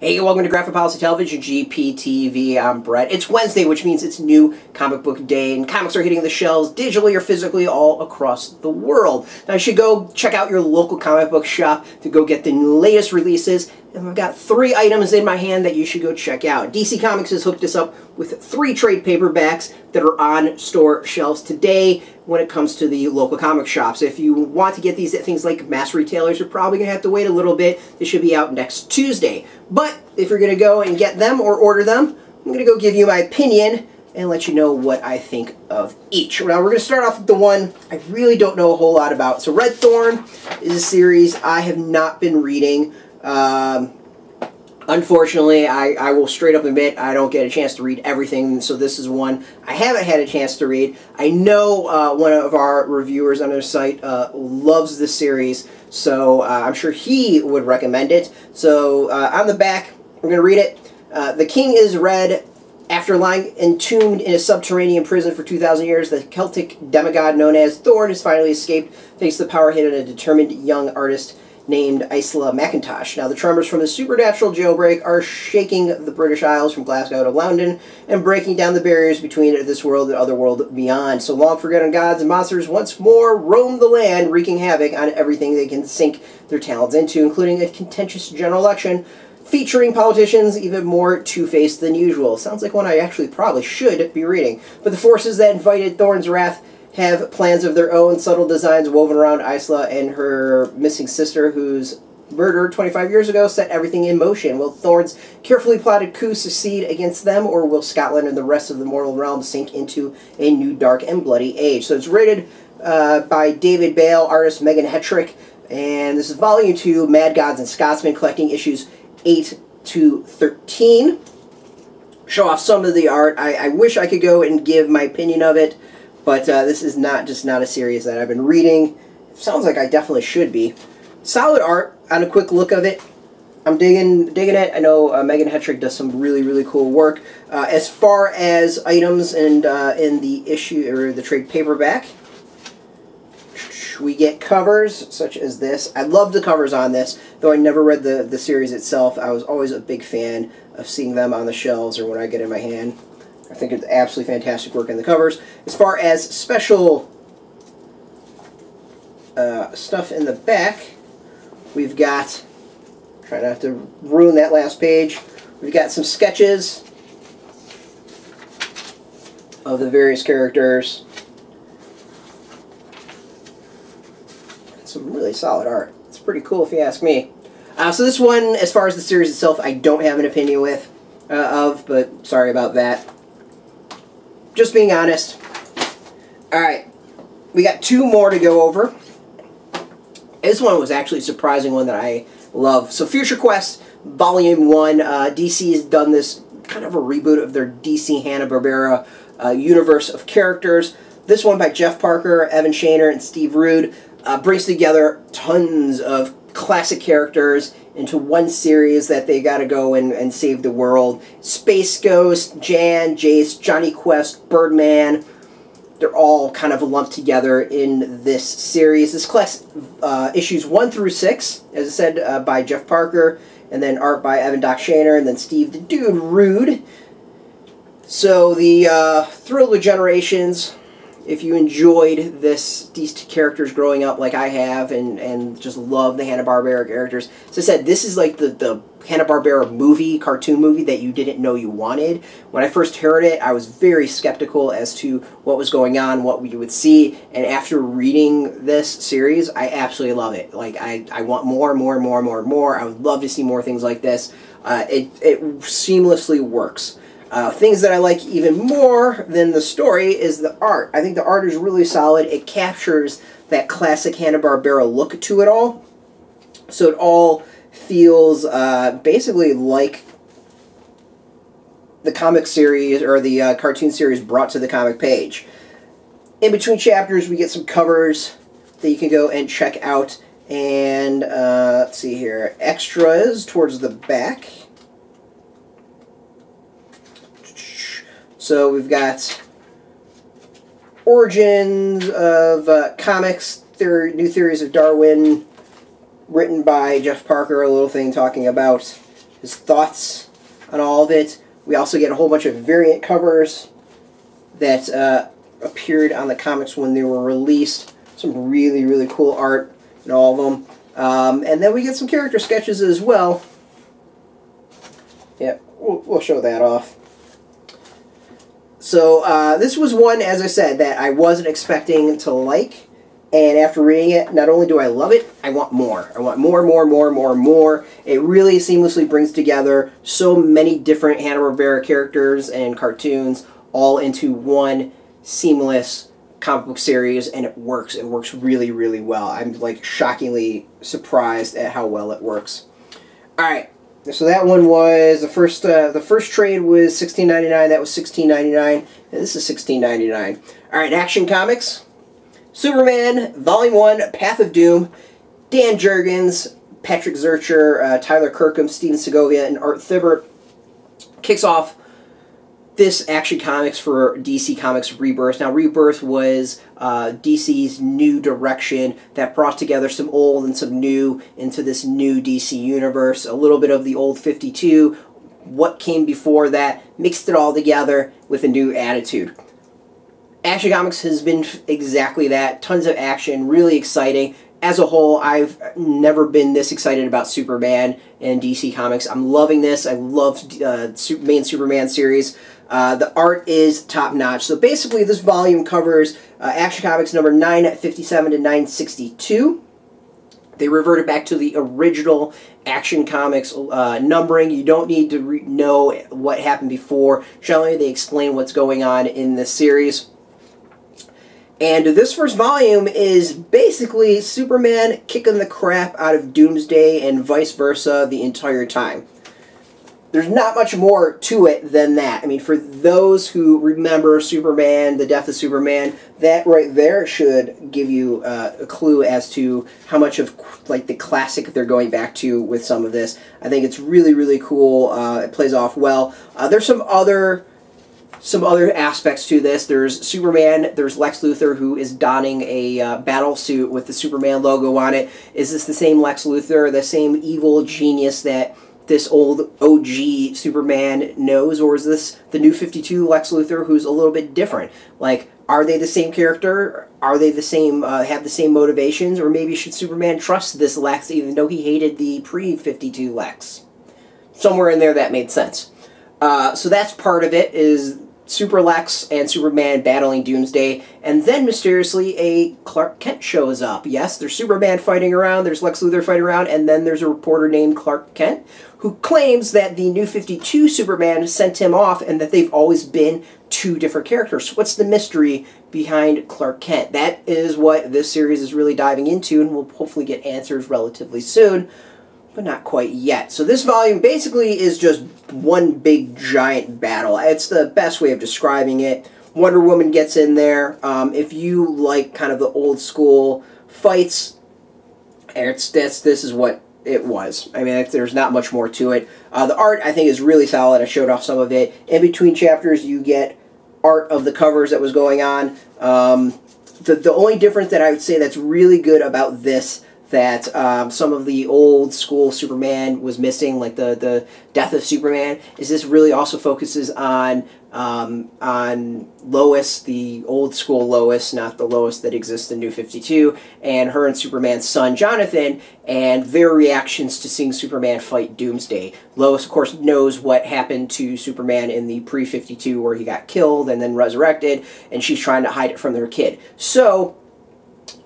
Hey, welcome to Graphic Policy Television, GPTV. I'm Brett. It's Wednesday, which means it's new comic book day, and comics are hitting the shelves digitally or physically all across the world. Now, you should go check out your local comic book shop to go get the latest releases. And I've got 3 items in my hand that you should go check out. DC Comics has hooked us up with 3 trade paperbacks that are on store shelves today when it comes to the local comic shops. If you want to get these at things like mass retailers, you're probably going to have to wait a little bit. They should be out next Tuesday. But if you're going to go and get them or order them, I'm going to go give you my opinion and let you know what I think of each. Now, we're going to start off with the one I really don't know a whole lot about. So Red Thorn is a series I have not been reading. Unfortunately, I will straight up admit I don't get a chance to read everything, so this is one I haven't had a chance to read. I know one of our reviewers on their site loves this series, so I'm sure he would recommend it. So on the back, we're going to read it. The king is red. After lying entombed in a subterranean prison for 2,000 years, the Celtic demigod known as Thorn has finally escaped thanks to the power hidden in a determined young artist named Isla McIntosh. Now, the tremors from the Supernatural Jailbreak are shaking the British Isles from Glasgow to London and breaking down the barriers between this world and other world beyond. So long forgotten gods and monsters once more roam the land, wreaking havoc on everything they can sink their talents into, including a contentious general election featuring politicians even more two-faced than usual. Sounds like one I actually probably should be reading. But the forces that invited Thorn's wrath have plans of their own, subtle designs woven around Isla and her missing sister, whose murder 25 years ago set everything in motion. Will Thorn's carefully plotted coup succeed against them, or will Scotland and the rest of the mortal realm sink into a new dark and bloody age? So it's rated by David Baille, artist Meghan Hetrick, and this is Volume 2, Mad Gods and Scotsmen, collecting issues 8 to 13. Show off some of the art. I wish I could go and give my opinion of it, but this is not a series that I've been reading. Sounds like I definitely should be. Solid art on a quick look of it. I'm digging it. I know Meghan Hetrick does some really cool work. As far as items and in the issue or the trade paperback, we get covers such as this. I love the covers on this, though I never read the series itself. I was always a big fan of seeing them on the shelves or when I get in my hand. I think it's absolutely fantastic work in the covers. As far as special stuff in the back, we've got, try not to ruin that last page, we've got some sketches of the various characters. Some really solid art. It's pretty cool if you ask me. So this one, as far as the series itself, I don't have an opinion of, but sorry about that. Just being honest. Alright, we got 2 more to go over. This one was actually a surprising one that I love. So Future Quest, Volume 1. DC has done this kind of a reboot of their DC Hanna-Barbera universe of characters. This one by Jeff Parker, Evan Shaner, and Steve Rude brings together tons of classic characters into one series that they got to go and save the world. Space Ghost, Jan, Jace, Johnny Quest, Birdman, they're all kind of lumped together in this series. This class, issues 1 through 6, as I said, by Jeff Parker, and then art by Evan Doc Shaner, and then Steve the Dude Rude. So the Thrill of Generations, if you enjoyed these characters growing up like I have and just love the Hanna-Barbera characters, as I said, this is like the Hanna-Barbera cartoon movie that you didn't know you wanted. When I first heard it, I was very skeptical as to what was going on, what we would see, and after reading this series, I absolutely love it. Like, I want more. I would love to see more things like this. It seamlessly works. Things that I like even more than the story is the art. I think the art is really solid. It captures that classic Hanna-Barbera look to it all. So it all feels basically like the comic series or the cartoon series brought to the comic page. In between chapters, we get some covers that you can go and check out. And let's see here, extras towards the back. So we've got Origins of Comics, New Theories of Darwin, written by Jeff Parker, a little thing talking about his thoughts on all of it. We also get a whole bunch of variant covers that appeared on the comics when they were released. Some really, really cool art in all of them. And then we get some character sketches as well. Yeah, we'll show that off. So this was one, as I said, that I wasn't expecting to like. And after reading it, not only do I love it, I want more. I want more, more, more, more, more. It really seamlessly brings together so many different Hanna-Barbera characters and cartoons all into one seamless comic book series, and it works. It works really, really well. I'm like shockingly surprised at how well it works. All right, so that one was the first trade was $16.99. That was $16.99, and this is $16.99. All right, Action Comics. Superman, Volume 1, Path of Doom, Dan Jurgens, Patrick Zircher, Tyler Kirkham, Steven Segovia, and Art Thibert kicks off this Action Comics for DC Comics Rebirth. Now, Rebirth was DC's new direction that brought together some old and some new into this new DC universe. A little bit of the old 52, what came before that, mixed it all together with a new attitude. Action Comics has been exactly that. Tons of action, really exciting. As a whole, I've never been this excited about Superman in DC Comics. I'm loving this. I love main Superman series. The art is top-notch. So basically, this volume covers Action Comics number 957 to 962. They reverted back to the original Action Comics numbering. You don't need to know what happened before. Generally, they explain what's going on in this series. And this first volume is basically Superman kicking the crap out of Doomsday and vice versa the entire time. There's not much more to it than that. I mean, for those who remember Superman, the death of Superman, that right there should give you a clue as to how much of like the classic they're going back to with some of this. I think it's really, really cool. It plays off well. There's some other aspects to this. There's Superman, there's Lex Luthor, who is donning a battle suit with the Superman logo on it. Is this the same Lex Luthor, the same evil genius that this old OG Superman knows, or is this the new 52 Lex Luthor who's a little bit different? Like, are they the same character? Are they the same, have the same motivations? Or maybe should Superman trust this Lex even though he hated the pre-52 Lex? Somewhere in there that made sense. So that's part of it, is Super Lex and Superman battling Doomsday, and then mysteriously a Clark Kent shows up. Yes, there's Superman fighting around, there's Lex Luthor fighting around, and then there's a reporter named Clark Kent who claims that the new 52 Superman sent him off and that they've always been two different characters. What's the mystery behind Clark Kent? That is what this series is really diving into, and we'll hopefully get answers relatively soon, but not quite yet. So this volume basically is just one big giant battle. It's the best way of describing it. Wonder Woman gets in there. If you like kind of the old school fights, this is what it was. I mean, there's not much more to it. The art, I think, is really solid. I showed off some of it. In between chapters, you get art of the covers that was going on. The only difference that I would say that's really good about this that some of the old school Superman was missing, like the death of Superman, is this really also focuses on Lois, the old school Lois, not the Lois that exists in New 52, and her and Superman's son Jonathan, and their reactions to seeing Superman fight Doomsday. Lois, of course, knows what happened to Superman in the pre-52 where he got killed and then resurrected, and she's trying to hide it from their kid. So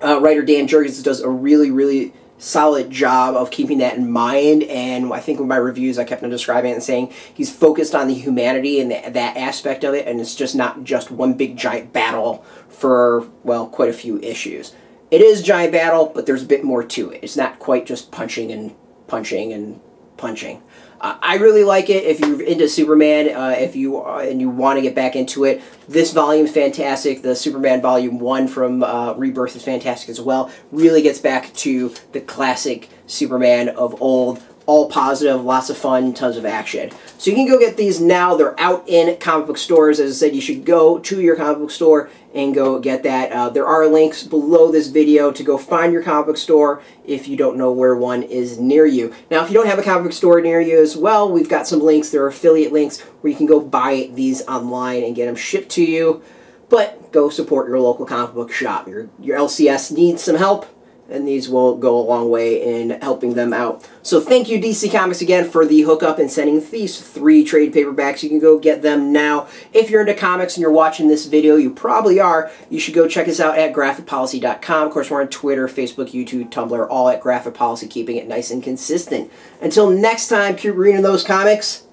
writer Dan Jurgens does a really, really solid job of keeping that in mind, and I think with my reviews I kept on describing it and saying he's focused on the humanity and that aspect of it, and it's just not just one big giant battle for, well, quite a few issues. It is a giant battle, but there's a bit more to it. It's not quite just punching and punching and punching. I really like it. If you're into Superman, and you want to get back into it, this volume is fantastic. The Superman Volume 1 from Rebirth is fantastic as well. Really gets back to the classic Superman of old. all positive, lots of fun, tons of action. So you can go get these now. They're out in comic book stores. As I said, you should go to your comic book store and go get that. There are links below this video to go find your comic book store if you don't know where one is near you. Now, if you don't have a comic book store near you as well, we've got some links. There are affiliate links where you can go buy these online and get them shipped to you. But go support your local comic book shop. Your LCS needs some help, and these will go a long way in helping them out. So thank you, DC Comics, again for the hookup and sending these 3 trade paperbacks. You can go get them now. If you're into comics and you're watching this video, you probably are. You should go check us out at graphicpolicy.com. Of course, we're on Twitter, Facebook, YouTube, Tumblr, all at Graphic Policy, keeping it nice and consistent. Until next time, keep reading those comics,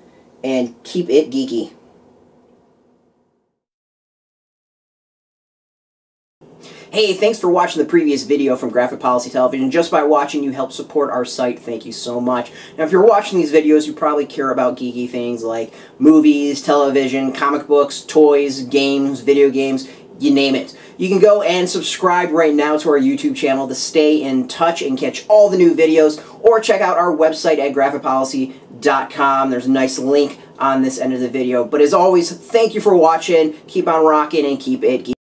and keep it geeky. Hey, thanks for watching the previous video from Graphic Policy Television. Just by watching, you help support our site. Thank you so much. Now, if you're watching these videos, you probably care about geeky things like movies, television, comic books, toys, games, video games, you name it. You can go and subscribe right now to our YouTube channel to stay in touch and catch all the new videos, or check out our website at graphicpolicy.com. There's a nice link on this end of the video. But as always, thank you for watching. Keep on rocking and keep it geeky.